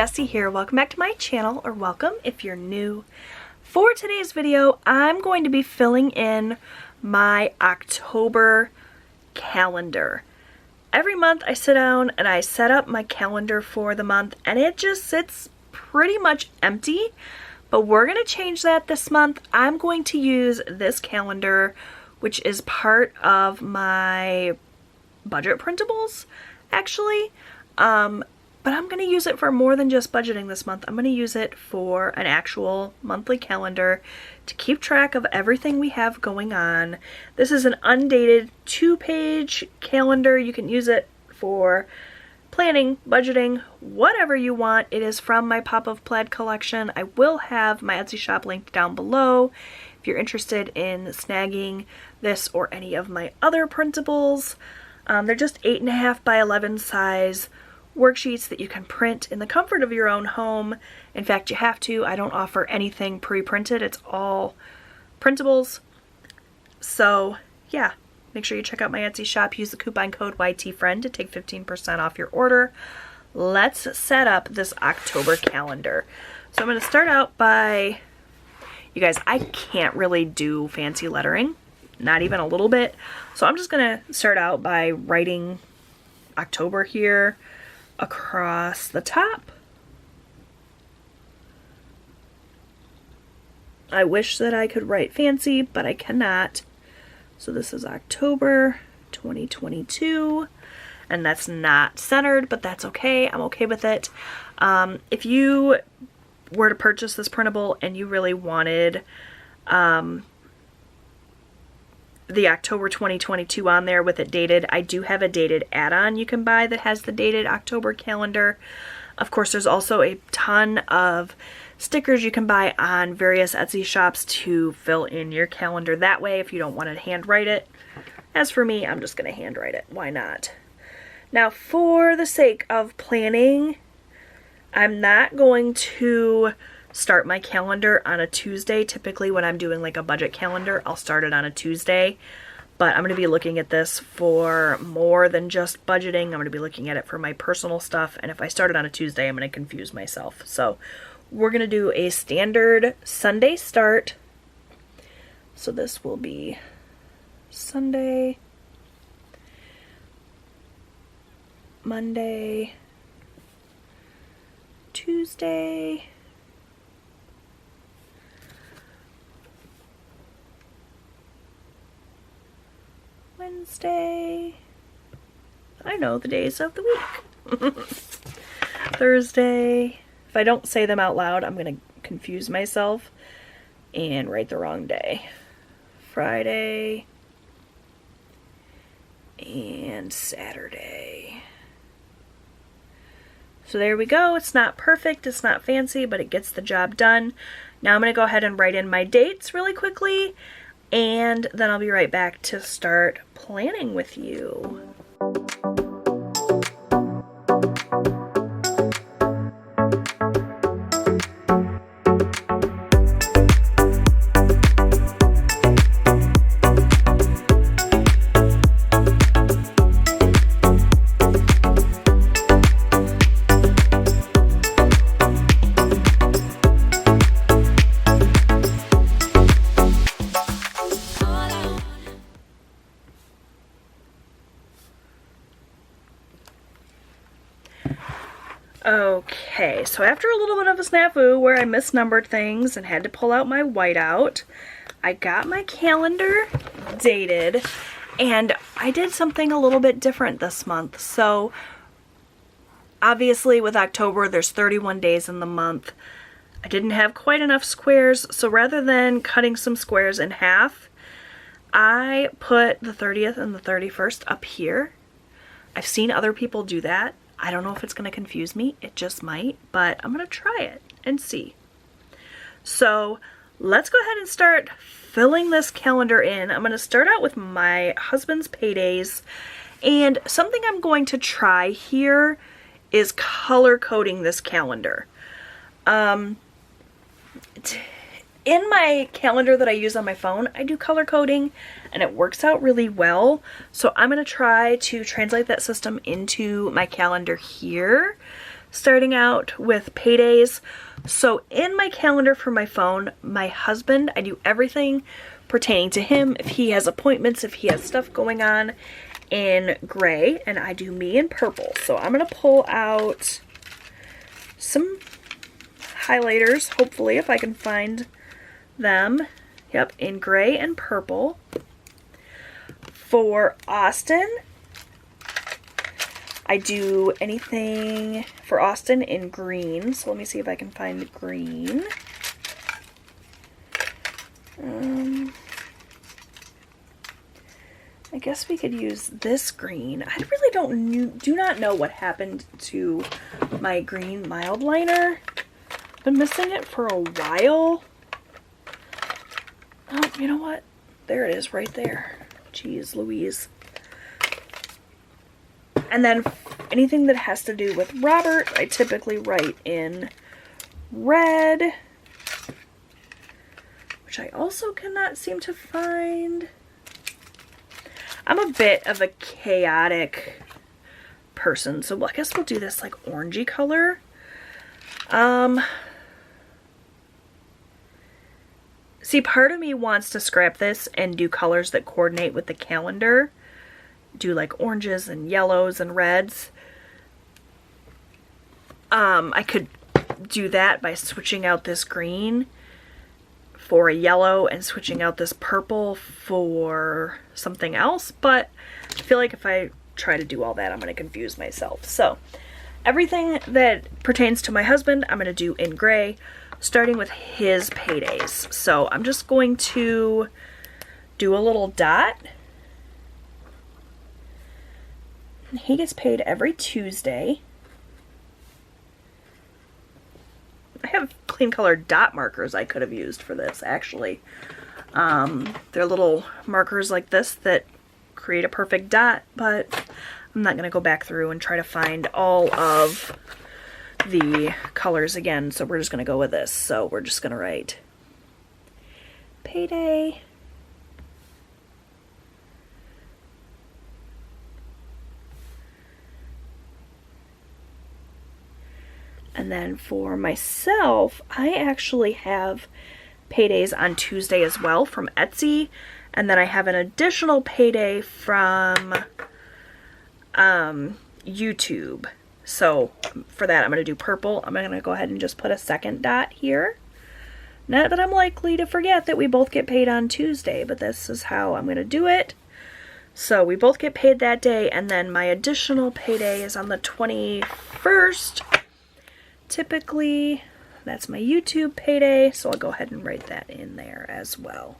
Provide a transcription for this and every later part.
Jessie here. Welcome back to my channel, or welcome if you're new. For today's video, I'm going to be filling in my October calendar. Every month I sit down and I set up my calendar for the month and it just sits pretty much empty, but we're going to change that this month. I'm going to use this calendar, which is part of my budget printables, actually. But I'm going to use it for more than just budgeting this month. I'm going to use it for an actual monthly calendar to keep track of everything we have going on. This is an undated 2-page calendar. You can use it for planning, budgeting, whatever you want. It is from my Pop of Plaid collection. I will have my Etsy shop linked down below if you're interested in snagging this or any of my other printables. They're just 8.5 by 11 size worksheets that you can print in the comfort of your own home. In fact, you have to. I don't offer anything pre-printed. It's all printables. So yeah, make sure you check out my Etsy shop. Use the coupon code YTFriend to take 15% off your order. Let's set up this October calendar. So I'm going to start out by, you guys, I can't really do fancy lettering, not even a little bit. So I'm just going to start out by writing October here across the top. I wish that I could write fancy, but I cannot. So this is October 2022, and that's not centered, but that's okay. I'm okay with it. If you were to purchase this printable and you really wanted the October 2022 on there with it dated, I do have a dated add-on you can buy that has the dated October calendar. Of course, there's also a ton of stickers you can buy on various Etsy shops to fill in your calendar that way if you don't want to handwrite it. As for me, I'm just going to handwrite it. Why not? Now, for the sake of planning, I'm not going to start my calendar on a Tuesday. Typically when I'm doing like a budget calendar, I'll start it on a Tuesday, but I'm going to be looking at this for more than just budgeting. I'm going to be looking at it for my personal stuff, and if I start it on a Tuesday, I'm going to confuse myself. So we're going to do a standard Sunday start. So this will be Sunday, Monday, Tuesday, Wednesday. I know the days of the week. Thursday. If I don't say them out loud, I'm going to confuse myself and write the wrong day. Friday and Saturday. So there we go. It's not perfect, it's not fancy, but it gets the job done. Now I'm going to go ahead and write in my dates really quickly, and then I'll be right back to start planning with you. Okay, so after a little bit of a snafu where I misnumbered things and had to pull out my whiteout, I got my calendar dated, and I did something a little bit different this month. So obviously with October, there's 31 days in the month. I didn't have quite enough squares, so rather than cutting some squares in half, I put the 30th and the 31st up here. I've seen other people do that. I don't know if it's going to confuse me. It just might, but I'm going to try it and see. So let's go ahead and start filling this calendar in. I'm going to start out with my husband's paydays, and something I'm going to try here is color coding this calendar. In my calendar that I use on my phone, I do color coding and it works out really well. So I'm going to try to translate that system into my calendar here. starting out with paydays. So in my calendar for my phone, my husband, I do everything pertaining to him. If he has appointments, if he has stuff going on, in gray, and I do me in purple. So I'm gonna pull out some highlighters, hopefully, if I can find them. Yep, in gray and purple. For Austin, I do anything for Austin in green. So let me see if I can find green. I guess we could use this green. I really do not know what happened to my green mild liner. Been missing it for a while. Oh, you know what? There it is right there. Jeez Louise. And then anything that has to do with Robert, I typically write in red, which I also cannot seem to find. I'm a bit of a chaotic person, so I guess we'll do this like orangey color. See, part of me wants to scrap this and do colors that coordinate with the calendar. Do like oranges and yellows and reds. I could do that by switching out this green for a yellow and switching out this purple for something else, but I feel like if I try to do all that, I'm going to confuse myself. So everything that pertains to my husband, I'm going to do in gray, starting with his paydays. So I'm just going to do a little dot. He gets paid every Tuesday. I have clean colored dot markers I could have used for this, actually. They're little markers like this that create a perfect dot, but I'm not going to go back through and try to find all of the colors again, so we're just going to go with this. So we're just going to write payday. And then for myself, I actually have paydays on Tuesday as well from Etsy. And then I have an additional payday from YouTube. So for that, I'm going to do purple. I'm going to go ahead and just put a second dot here. Not that I'm likely to forget that we both get paid on Tuesday, but this is how I'm going to do it. So we both get paid that day, and then my additional payday is on the 21st. Typically, that's my YouTube payday, so I'll go ahead and write that in there as well.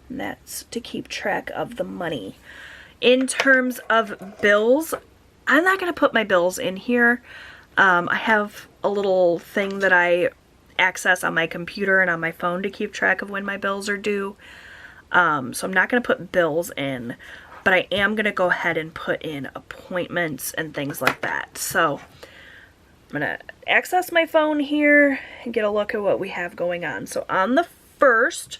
And that's to keep track of the money. In terms of bills, I'm not going to put my bills in here. I have a little thing that I access on my computer and on my phone to keep track of when my bills are due. So I'm not going to put bills in, but I am going to go ahead and put in appointments and things like that. So I'm going to access my phone here and get a look at what we have going on. So on the 1st,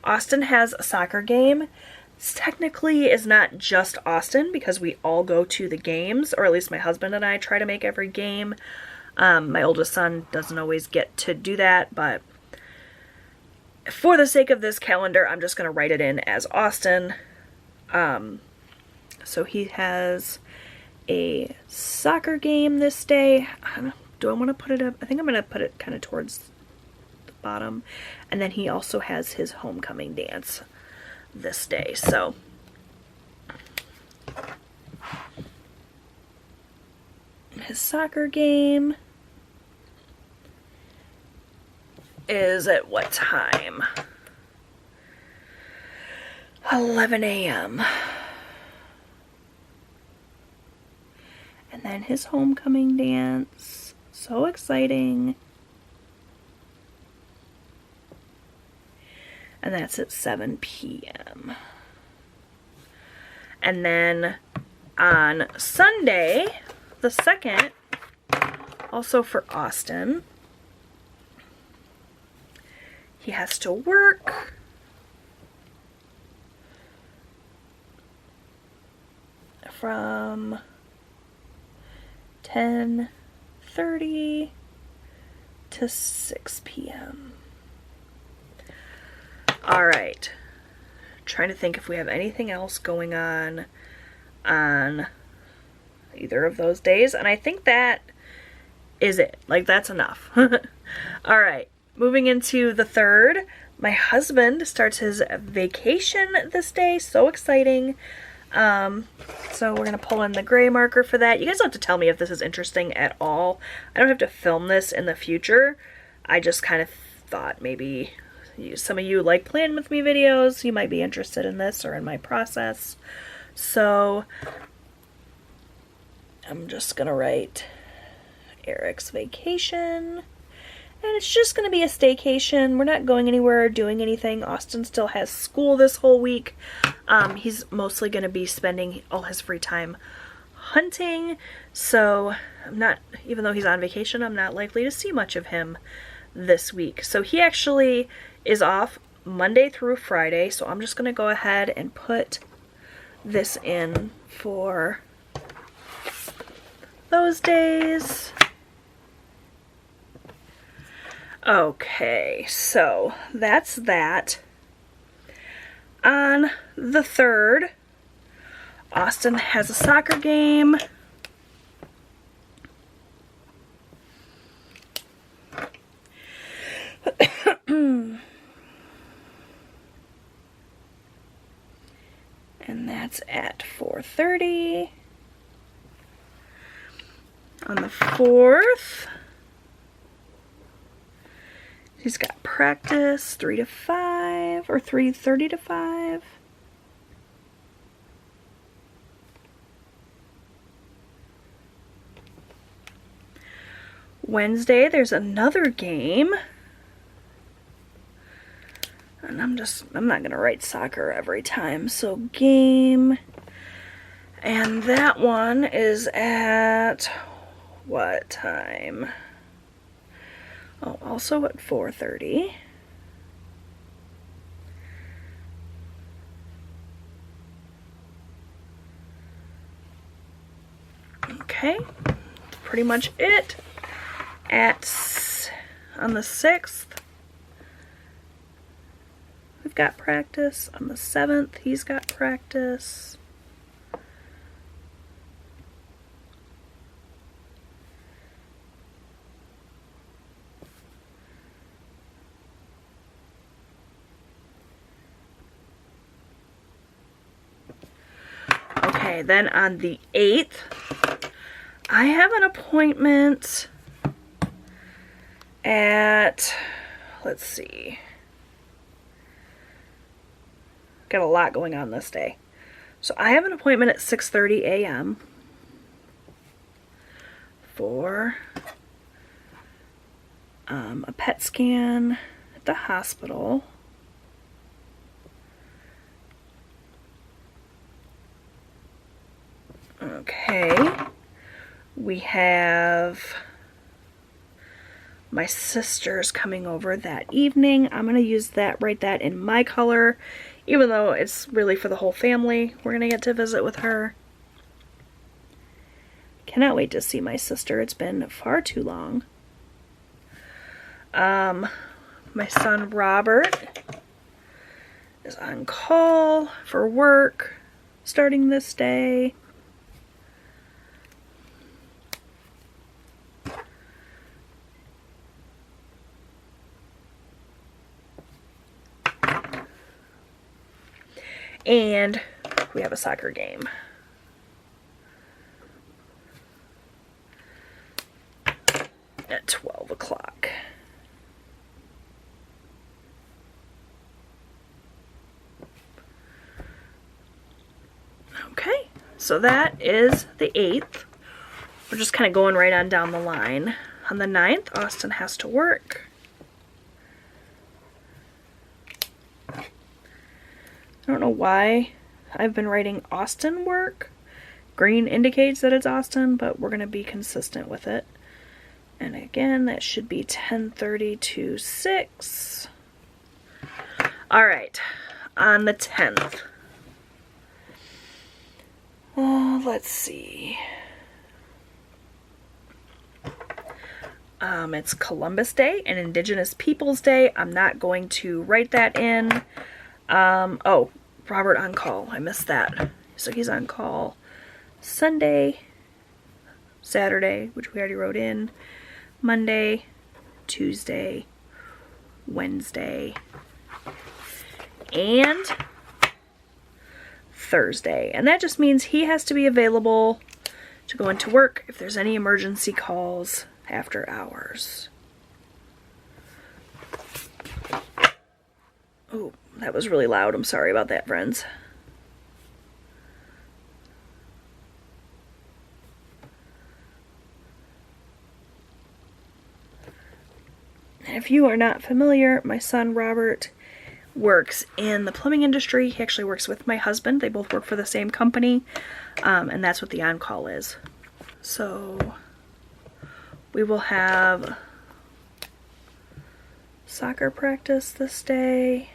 Austin has a soccer game. This technically is not just Austin because we all go to the games, or at least my husband and I try to make every game. My oldest son doesn't always get to do that, but for the sake of this calendar, I'm just going to write it in as Austin. So he has a soccer game this day. Do I want to put it up? I think I'm going to put it kind of towards the bottom. And then he also has his homecoming dance this day. So his soccer game is at what time? 11 a.m. And then his homecoming dance. So exciting. And that's at 7 p.m. And then on Sunday, the 2nd, also for Austin, he has to work from 10:30 to 6 p.m. All right. Trying to think if we have anything else going on either of those days, and I think that is it. Like, that's enough. All right. Moving into the 3rd. My husband starts his vacation this day. So exciting. So we're going to pull in the gray marker for that. You guys don't have to tell me if this is interesting at all. I don't have to film this in the future. I just kind of thought maybe some of you like playing with me videos. You might be interested in this or in my process. So I'm just going to write Eric's vacation. And it's just going to be a staycation. We're not going anywhere or doing anything. Austin still has school this whole week. He's mostly going to be spending all his free time hunting. So I'm not, even though he's on vacation, I'm not likely to see much of him this week. So he actually is off Monday through Friday. So I'm just going to go ahead and put this in for those days. Okay, so that's that. On the 3rd, Austin has a soccer game. And that's at 4:30. On the 4th, he's got practice 3 to 5 or 3:30 to 5. Wednesday, there's another game. And I'm not going to write soccer every time. So game. And that one is at what time? Oh, also at 4:30. Okay, pretty much it. On the 6th, we've got practice. On the 7th, he's got practice. Okay, then on the 8th, I have an appointment at, let's see, got a lot going on this day. So I have an appointment at 6:30 a.m. for a PET scan at the hospital. Okay, we have my sister's coming over that evening. I'm going to write that in my color, even though it's really for the whole family. We're going to get to visit with her. Cannot wait to see my sister. It's been far too long. My son Robert is on call for work starting this day. And we have a soccer game. At 12 o'clock. Okay, so that is the 8th. We're just kind of going right on down the line. On the 9th, Austin has to work. I don't know why I've been writing Austin work. Green indicates that it's Austin, but we're going to be consistent with it. And again, that should be 10:30 to 6. All right, on the 10th. Let's see. It's Columbus Day and Indigenous Peoples Day. I'm not going to write that in. Oh, Robert on call. I missed that. So he's on call Sunday, Saturday, which we already wrote in, Monday, Tuesday, Wednesday, and Thursday. And that just means he has to be available to go into work if there's any emergency calls after hours. Oh, that was really loud. I'm sorry about that, friends. And if you are not familiar, my son Robert works in the plumbing industry. He actually works with my husband. They both work for the same company, and that's what the on-call is. So we will have soccer practice this day.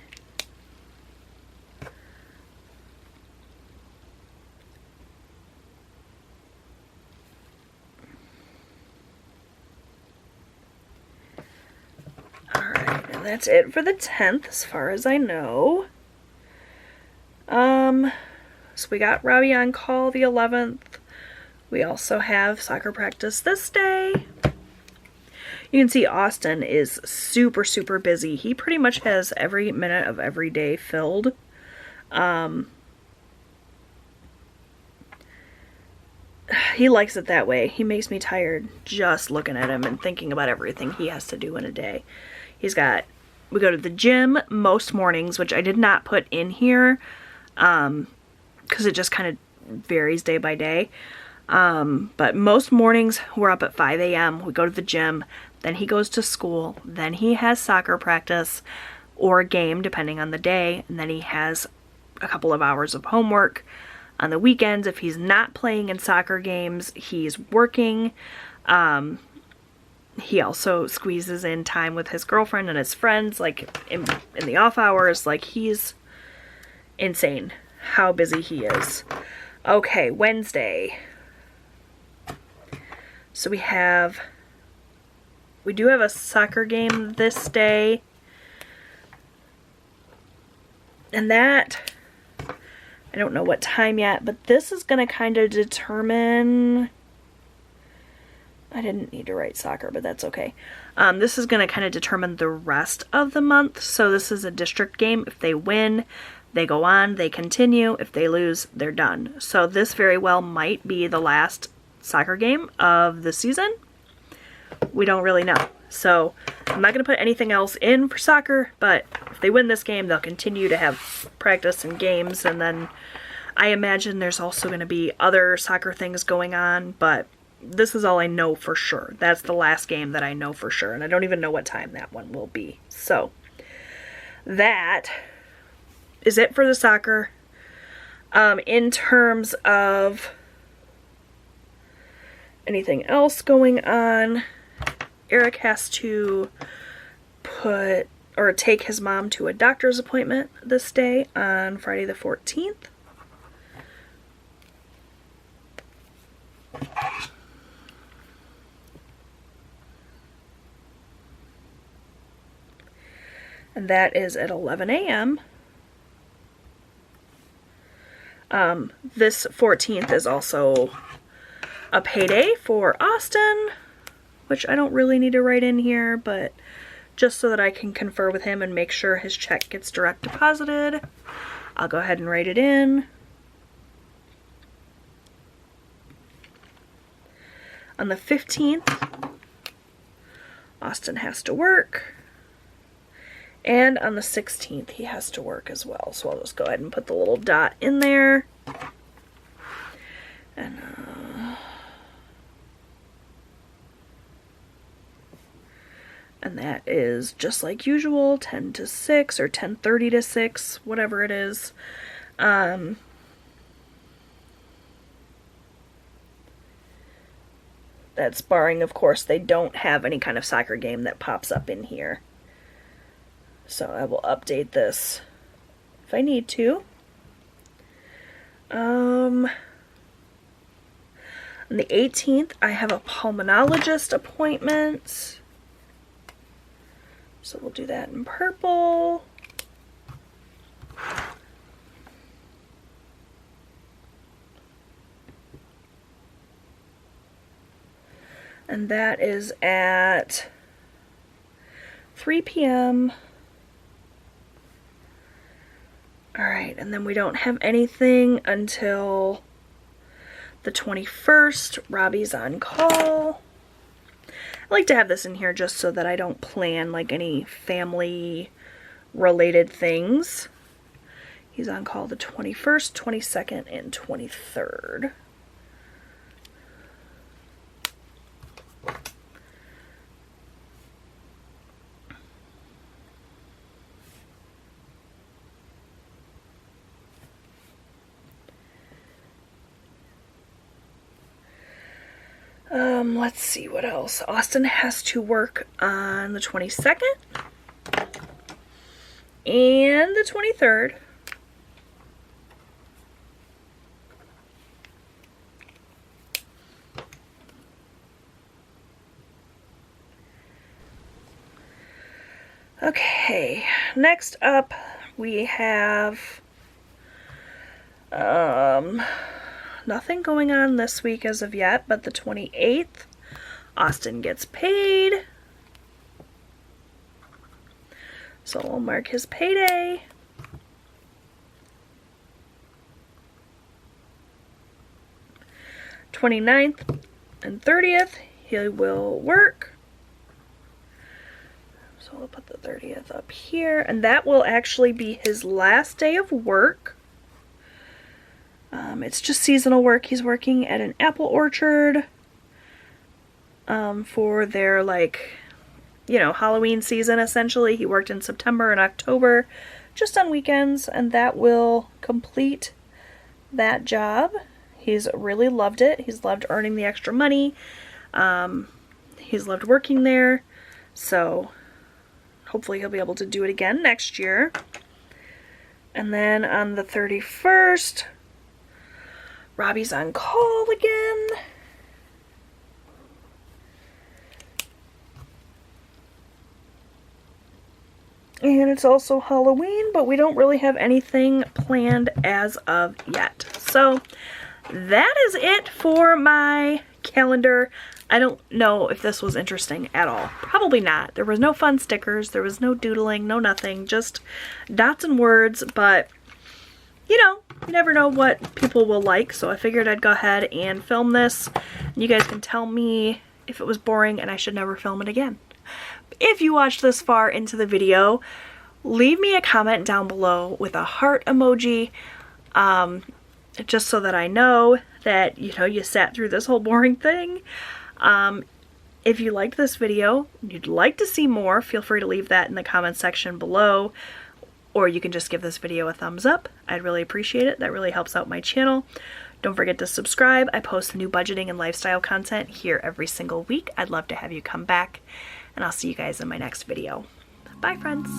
Alright, and that's it for the 10th as far as I know. So we got Robbie on call the 11th. We also have soccer practice this day. You can see Austin is super, super busy. He pretty much has every minute of every day filled. He likes it that way. He makes me tired just looking at him and thinking about everything he has to do in a day. We go to the gym most mornings, which I did not put in here, because it just kind of varies day by day. But most mornings we're up at 5 a.m. We go to the gym, then he goes to school, then he has soccer practice or a game depending on the day, and then he has a couple of hours of homework. On the weekends, if he's not playing in soccer games, he's working. He also squeezes in time with his girlfriend and his friends, like in the off hours. Like, he's insane how busy he is. Okay, Wednesday. So we do have a soccer game this day. And that, I don't know what time yet, but this is going to kind of determine, I didn't need to write soccer, but that's okay. This is going to kind of determine the rest of the month. So this is a district game. If they win, they go on, they continue. If they lose, they're done. So this very well might be the last soccer game of the season. We don't really know. So I'm not going to put anything else in for soccer, but if they win this game, they'll continue to have practice and games, and then I imagine there's also going to be other soccer things going on, but this is all I know for sure. That's the last game that I know for sure, and I don't even know what time that one will be. So that is it for the soccer. In terms of anything else going on, Eric has to take his mom to a doctor's appointment this day on Friday the 14th. And that is at 11 a.m. This 14th is also a payday for Austin, which I don't really need to write in here, but just so that I can confer with him and make sure his check gets direct deposited, I'll go ahead and write it in. On the 15th, Austin has to work. And on the 16th, he has to work as well. So I'll just go ahead and put the little dot in there. And that is just like usual, 10 to 6 or 10:30 to 6, whatever it is. That's barring, of course, they don't have any kind of soccer game that pops up in here. So I will update this if I need to. On the 18th, I have a pulmonologist appointment. So we'll do that in purple. And that is at 3 p.m. Alright, and then we don't have anything until the 21st. Robbie's on call. I like to have this in here just so that I don't plan like any family related things. He's on call the 21st, 22nd, and 23rd. Let's see what else. Austin has to work on the 22nd and the 23rd. Okay, next up we have nothing going on this week as of yet, but the 28th, Austin gets paid. So we'll mark his payday. '29th and 30th, he will work. So we'll put the 30th up here, and that will actually be his last day of work. It's just seasonal work. He's working at an apple orchard for their, like, you know, Halloween season, essentially. He worked in September and October just on weekends, and that will complete that job. He's really loved it. He's loved earning the extra money. He's loved working there, so hopefully he'll be able to do it again next year. And then on the 31st, Robbie's on call again. And it's also Halloween, but we don't really have anything planned as of yet. So that is it for my calendar. I don't know if this was interesting at all. Probably not. There was no fun stickers. There was no doodling, no nothing. Just dots and words, but you know, you never know what people will like, so I figured I'd go ahead and film this. And you guys can tell me if it was boring and I should never film it again. If you watched this far into the video, leave me a comment down below with a heart emoji, just so that I know that, you know, you sat through this whole boring thing. If you liked this video and you'd like to see more, feel free to leave that in the comment section below. Or you can just give this video a thumbs up. I'd really appreciate it. That really helps out my channel. Don't forget to subscribe. I post new budgeting and lifestyle content here every single week. I'd love to have you come back. And I'll see you guys in my next video. Bye, friends.